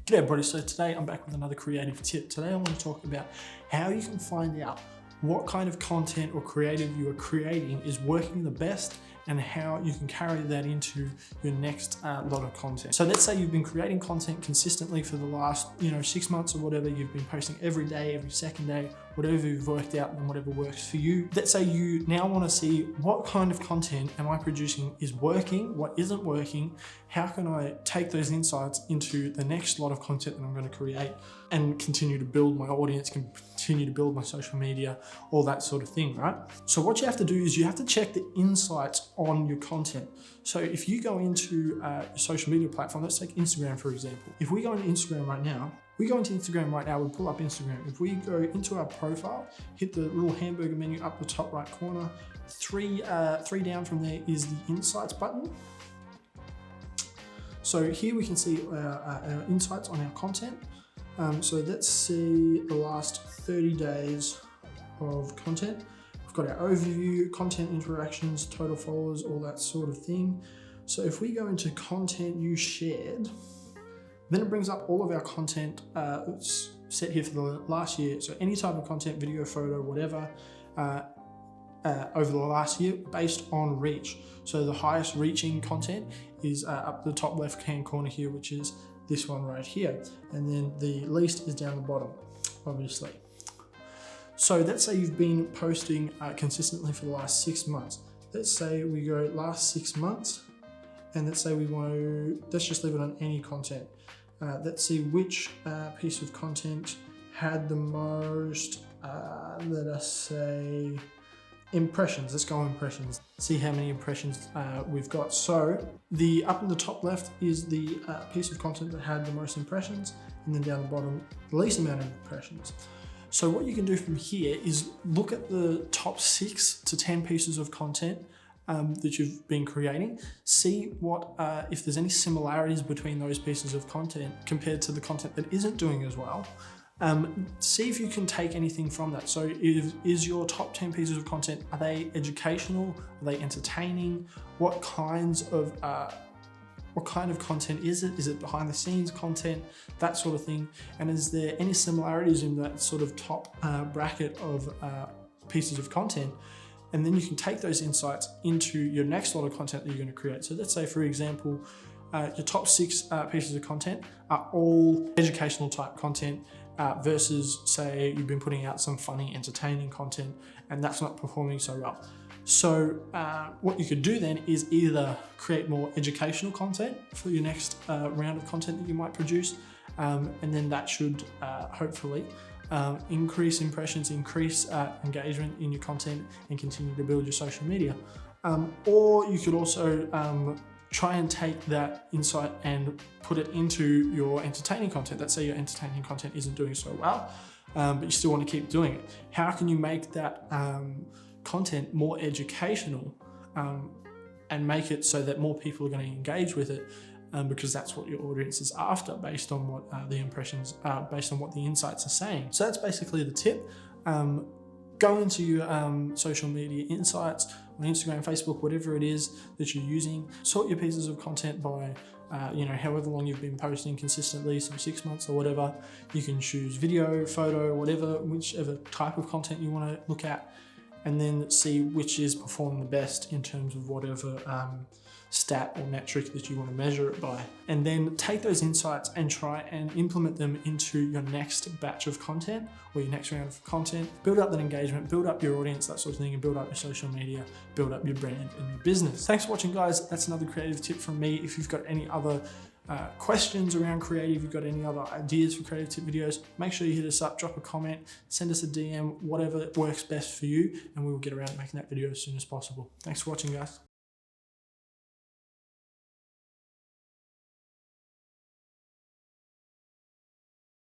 G'day everybody, so today I'm back with another creative tip. Today I want to talk about how you can find out what kind of content or creative you are creating is working the best and how you can carry that into your next lot of content. So let's say you've been creating content consistently for the last 6 months or whatever. You've been posting every day, every second day, whatever you've worked out and whatever works for you. Let's say you now want to see what kind of content am I producing is working, what isn't working, how can I take those insights into the next lot of content that I'm going to create and continue to build my audience, continue to build my social media, all that sort of thing, right? So what you have to do is you have to check the insights on your content. So if you go into your social media platform, let's take Instagram for example. If we go into Instagram right now, we pull up Instagram. If we go into our profile, hit the little hamburger menu up the top right corner, three down from there is the insights button. So here we can see our insights on our content. So let's see the last 30 days of content. We've got our overview, content interactions, total followers, all that sort of thing. So if we go into content you shared, then it brings up all of our content set here for the last year. So any type of content, video, photo, whatever, over the last year based on reach. So the highest reaching content is up the top left hand corner here, which is this one right here. And then the least is down the bottom, obviously. So let's say you've been posting consistently for the last 6 months. Let's say we go last 6 months, and let's say we want to, let's just leave it on any content. Let's see which piece of content had the most, let us say, impressions. Let's go on impressions. See how many impressions we've got. So the up in the top left is the piece of content that had the most impressions, and then down the bottom, the least amount of impressions. So what you can do from here is look at the top 6 to 10 pieces of content that you've been creating. See what if there's any similarities between those pieces of content compared to the content that isn't doing as well. See if you can take anything from that. So is your top 10 pieces of content, are they educational? Are they entertaining? What kind of content is it? Is it behind the scenes content? That sort of thing. And is there any similarities in that sort of top bracket of pieces of content? And then you can take those insights into your next lot of content that you're going to create. So let's say, for example, your top 6 pieces of content are all educational type content versus, say, you've been putting out some funny, entertaining content and that's not performing so well. So what you could do then is either create more educational content for your next round of content that you might produce, and then that should hopefully increase impressions, increase engagement in your content and continue to build your social media. Or you could also try and take that insight and put it into your entertaining content. Let's say your entertaining content isn't doing so well, but you still want to keep doing it. How can you make that content more educational and make it so that more people are going to engage with it? Because that's what your audience is after based on what the impressions are, based on what the insights are saying. So that's basically the tip. Go into your social media insights on Instagram, Facebook, whatever it is that you're using. Sort your pieces of content by however long you've been posting consistently, so 6 months or whatever. You can choose video, photo, whatever, whichever type of content you want to look at, and then see which is performing the best in terms of whatever stat or metric that you want to measure it by. And then take those insights and try and implement them into your next batch of content or your next round of content. Build up that engagement, build up your audience, that sort of thing, and build up your social media, build up your brand and your business. Thanks for watching, guys. That's another creative tip from me. If you've got any other questions around creative, you've got any other ideas for creative tip videos, make sure you hit us up, drop a comment, send us a DM, whatever works best for you, and we will get around to making that video as soon as possible. Thanks for watching, guys.